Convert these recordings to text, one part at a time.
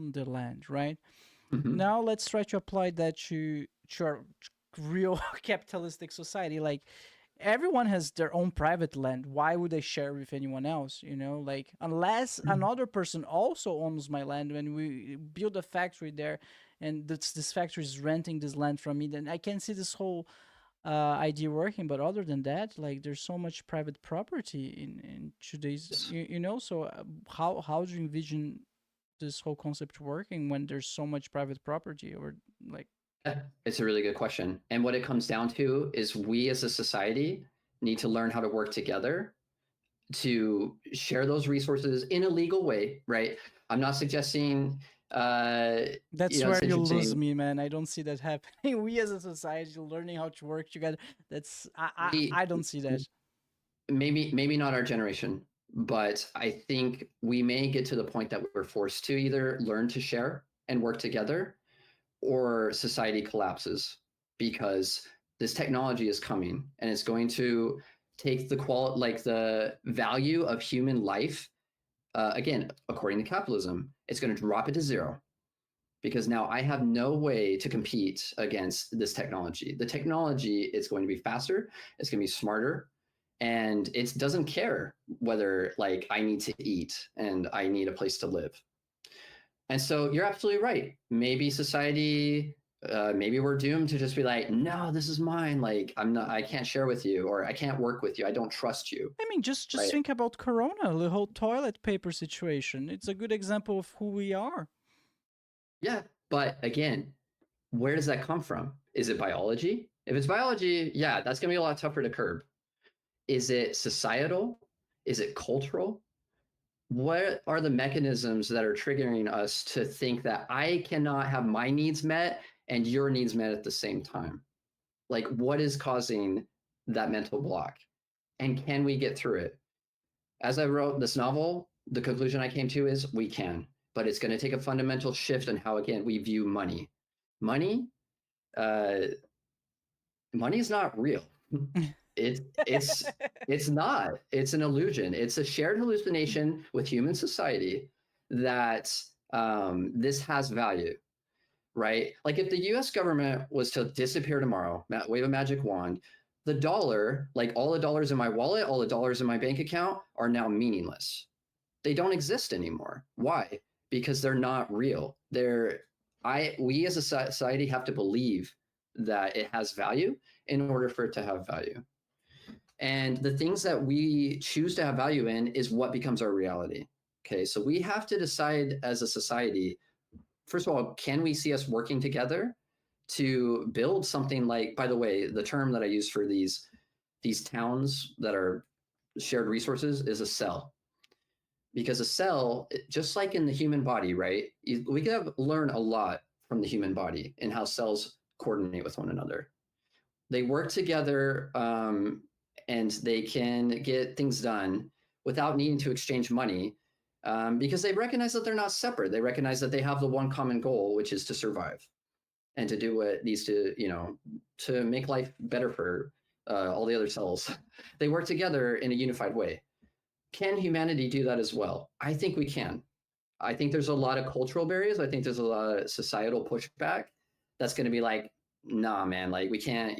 own the land, right? Hmm. Now let's try to apply that to our real capitalistic society. Like everyone has their own private land. Why would I share with anyone else? Like unless another person also owns my land, when we build a factory there, and this factory is renting this land from me, then I can see this whole idea working. But other than that, like there's so much private property in today's, So how do you envision this whole concept working when there's so much private property, or like? Yeah, it's a really good question. And what it comes down to is we as a society need to learn how to work together to share those resources in a legal way, right? I'm not suggesting, That's it's where you lose interesting. me, man. I don't see that happening. We as a society learning how to work together. That's I We don't see that. maybe not our generation, but I think we may get to the point that we're forced to either learn to share and work together, or society collapses, because this technology is coming and it's going to take the value of human life. Again, according to capitalism, it's going to drop it to zero, because now I have no way to compete against this technology. The technology is going to be faster, it's going to be smarter, and it doesn't care whether like I need to eat and I need a place to live. And so you're absolutely right. Maybe society, maybe we're doomed to just be like, no, this is mine. Like I can't share with you, or I can't work with you. I don't trust you. I mean, just Right? think about Corona, the whole toilet paper situation. It's a good example of who we are. Yeah. But again, where does that come from? Is it biology? If it's biology, yeah, that's going to be a lot tougher to curb. Is it societal? Is it cultural? What are the mechanisms that are triggering us to think that I cannot have my needs met and your needs met at the same time? Like, what is causing that mental block? And can we get through it? As I wrote this novel, the conclusion I came to is we can, but it's going to take a fundamental shift in how, again, we view money. Money, uh, money is not real. It, it's it's not. It's an illusion. It's a shared hallucination with human society that this has value, right? Like if the U.S. government was to disappear tomorrow, wave a magic wand, the dollar, like all the dollars in my wallet, all the dollars in my bank account, are now meaningless. They don't exist anymore. Why? Because they're not real. We as a society have to believe that it has value in order for it to have value. And the things that we choose to have value in is what becomes our reality. Okay, so we have to decide as a society, first of all, can we see us working together to build something like, by the way, the term that I use for these towns that are shared resources is a cell. Because a cell, just like in the human body, right? We can learn a lot from the human body and how cells coordinate with one another. They work together, and they can get things done without needing to exchange money, because they recognize that they're not separate. They recognize that they have the one common goal, which is to survive and to do what needs to, to make life better for all the other cells. They work together in a unified way. Can humanity do that as well? I think we can. I think there's a lot of cultural barriers. I think there's a lot of societal pushback that's going to be like, nah, man, like we can't,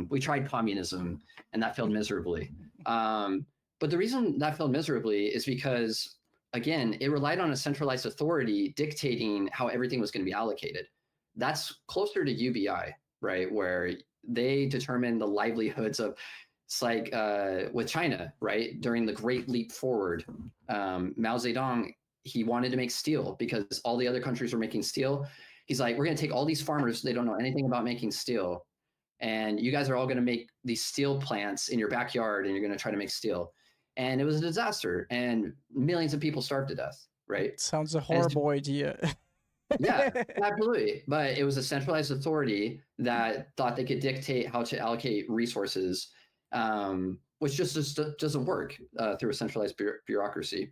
we tried communism and that failed miserably. But the reason that failed miserably is because, again, it relied on a centralized authority dictating how everything was going to be allocated. That's closer to UBI, right? Where they determine the livelihoods of, it's like with China, right? During the Great Leap Forward, Mao Zedong, he wanted to make steel because all the other countries were making steel. He's like, we're going to take all these farmers, they don't know anything about making steel, and you guys are all going to make these steel plants in your backyard, and you're going to try to make steel. And it was a disaster, and millions of people starved to death, right? Sounds a And horrible idea. yeah, absolutely. But it was a centralized authority that thought they could dictate how to allocate resources, which just doesn't work through a centralized bureaucracy.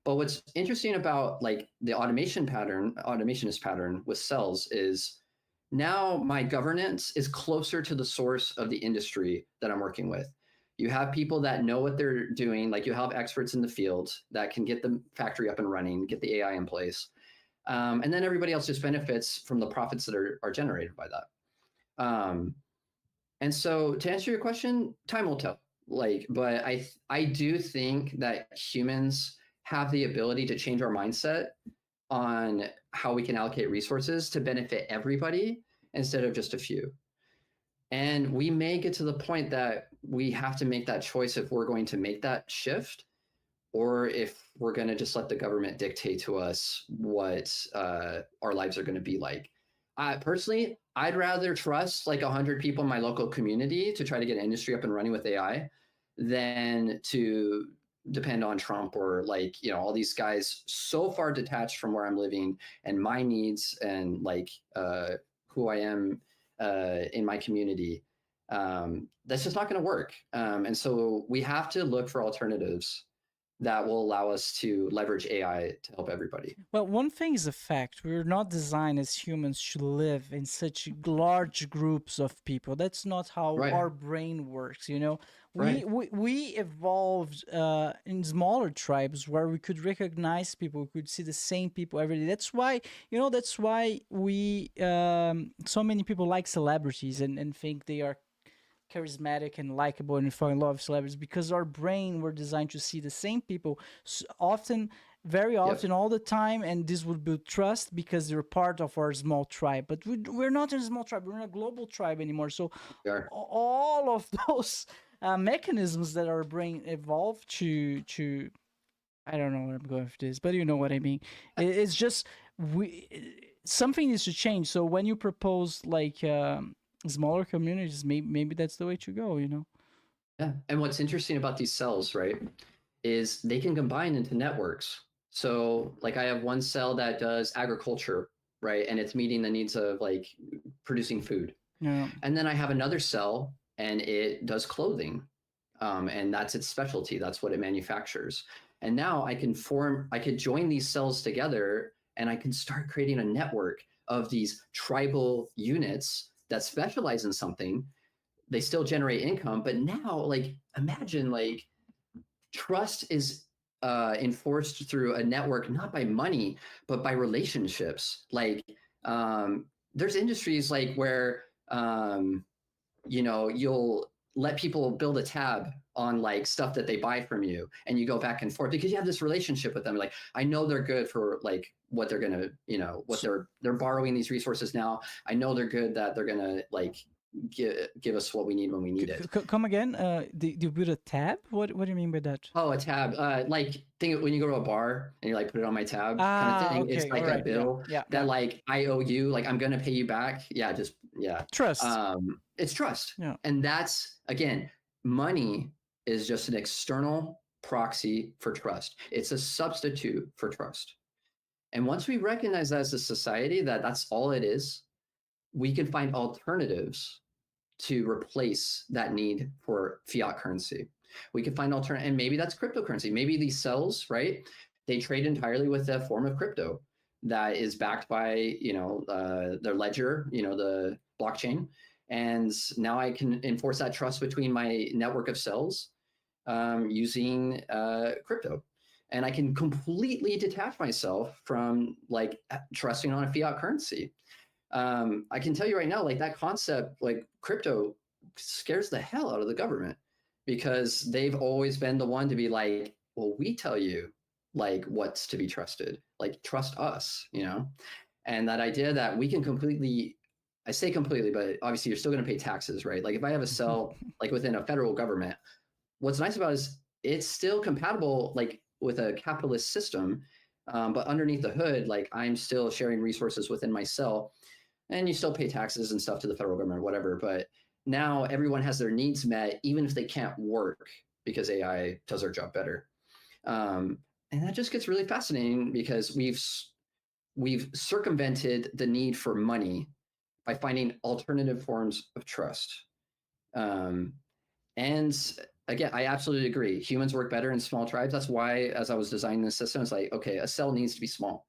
But what's interesting about like the automationist pattern with cells is now my governance is closer to the source of the industry that I'm working with. You have people that know what they're doing, like you have experts in the field that can get the factory up and running, get the AI in place. And then everybody else just benefits from the profits that are generated by that. And so to answer your question, time will tell. Like, but I do think that humans have the ability to change our mindset on how we can allocate resources to benefit everybody instead of just a few. And we may get to the point that we have to make that choice if we're going to make that shift, or if we're going to just let the government dictate to us what our lives are going to be like. Personally, I'd rather trust like 100 people in my local community to try to get an industry up and running with AI than to depend on Trump or like, you know, all these guys so far detached from where I'm living and my needs and like who I am in my community. That's just not going to work. And so we have to look for alternatives that will allow us to leverage AI to help everybody. Well, one thing is a fact. We're not designed as humans to live in such large groups of people. That's not how Right. our brain works, you know? Right. We evolved in smaller tribes where we could recognize people, we could see the same people every day. That's why, you know, that's why we, so many people like celebrities and think they are charismatic and likable and fall in love with celebrities, because our brain were designed to see the same people often, very often, all the time, and this would build trust because they're part of our small tribe. But we're not in a small tribe, we're in a global tribe anymore. So all of those mechanisms that our brain evolved to I don't know where I'm going with this, but you know what I mean. It's just something needs to change. So when you propose like smaller communities, maybe that's the way to go, you know? Yeah. And what's interesting about these cells, right, is they can combine into networks. So like I have one cell that does agriculture, right? And it's meeting the needs of like producing food. Yeah. And then I have another cell and it does clothing. And that's its specialty. That's what it manufactures. And now I could join these cells together and I can start creating a network of these tribal units that specialize in something. They still generate income, but now like imagine like trust is enforced through a network, not by money, but by relationships. Like there's industries like where you know, you'll let people build a tab on like stuff that they buy from you, and you go back and forth because you have this relationship with them. Like I know they're good for like what they're gonna, you know, what they're borrowing these resources now. I know they're good that they're gonna like give us what we need when we need it. Come again? Do you build a tab? What do you mean by that? Oh, a tab. Like think when you go to a bar and you like put it on my tab kind of thing. Okay. It's like a bill that like I owe you, like I'm gonna pay you back. Yeah, just trust. It's trust. Yeah. And that's again, money is just an external proxy for trust. It's a substitute for trust. And once we recognize that as a society, that that's all it is, we can find alternatives to replace that need for fiat currency. We can find alternative, and maybe that's cryptocurrency. Maybe these cells, right? They trade entirely with a form of crypto that is backed by, you know, their ledger, you know, the blockchain. And now I can enforce that trust between my network of cells using crypto. And I can completely detach myself from like trusting on a fiat currency. I can tell you right now, like that concept, like crypto scares the hell out of the government because they've always been the one to be like, well, we tell you like what's to be trusted, like trust us, you know? And that idea that we can completely, I say completely, but obviously you're still going to pay taxes, right? Like if I have a cell like within a federal government, what's nice about it is it's still compatible like with a capitalist system, but underneath the hood, like I'm still sharing resources within my cell, and you still pay taxes and stuff to the federal government or whatever. But now everyone has their needs met, even if they can't work because AI does their job better. And that just gets really fascinating because we've circumvented the need for money by finding alternative forms of trust. And again, I absolutely agree. Humans work better in small tribes. That's why, as I was designing the system, it's like, okay, a cell needs to be small,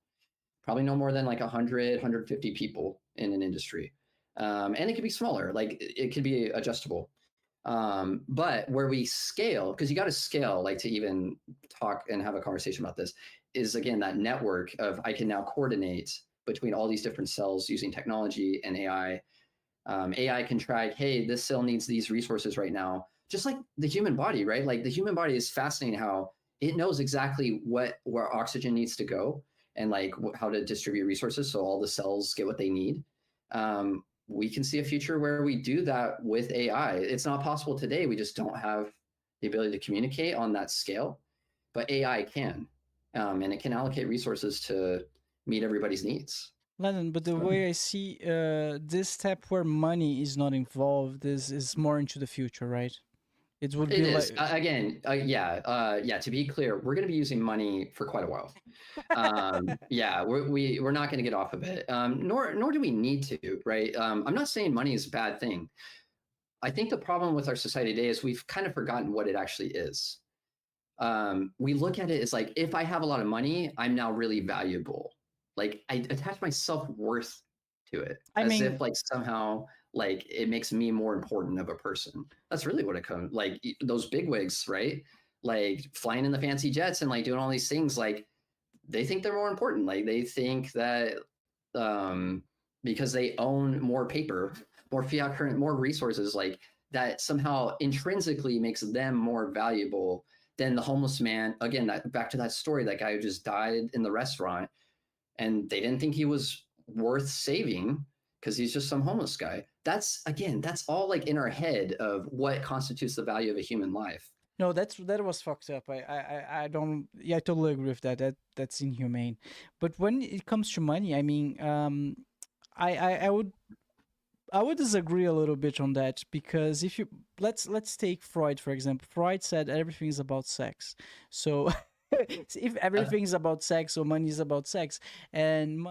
probably no more than like 100, 150 people in an industry. And it could be smaller, like it could be adjustable. But where we scale, because you got to scale like to even talk and have a conversation about this, is again that network of I can now coordinate between all these different cells using technology and AI. AI can track, hey, this cell needs these resources right now, just like the human body, right? Like the human body is fascinating how it knows exactly where oxygen needs to go and like how to distribute resources so all the cells get what they need. We can see a future where we do that with AI. It's not possible today. We just don't have the ability to communicate on that scale, but AI can, and it can allocate resources to meet everybody's needs. Landon, but the So, way I see this step where money is not involved is more into the future, right? It would be it is like again, yeah. To be clear, we're going to be using money for quite a while. Yeah, we're not going to get off of it. Nor do we need to, right? I'm not saying money is a bad thing. I think the problem with our society today is we've kind of forgotten what it actually is. We look at it as like, if I have a lot of money, I'm now really valuable. Like I attach my self-worth to it I as mean, if like somehow like it makes me more important of a person. That's really what it comes like those bigwigs, right? Like flying in the fancy jets and like doing all these things, like they think they're more important. Like they think that um, because they own more paper, more fiat current, more resources, like that somehow intrinsically makes them more valuable than the homeless man. Again, that back to that story, that guy who just died in the restaurant, and they didn't think he was worth saving because he's just some homeless guy. That's again, that's all like in our head of what constitutes the value of a human life. no, that was fucked up. I don't. Yeah, I totally agree with that. That's inhumane. But when it comes to money, I mean, I would disagree a little bit on that because if you let's take Freud for example. Freud said everything is about sex. So if everything is about sex, so money is about sex, and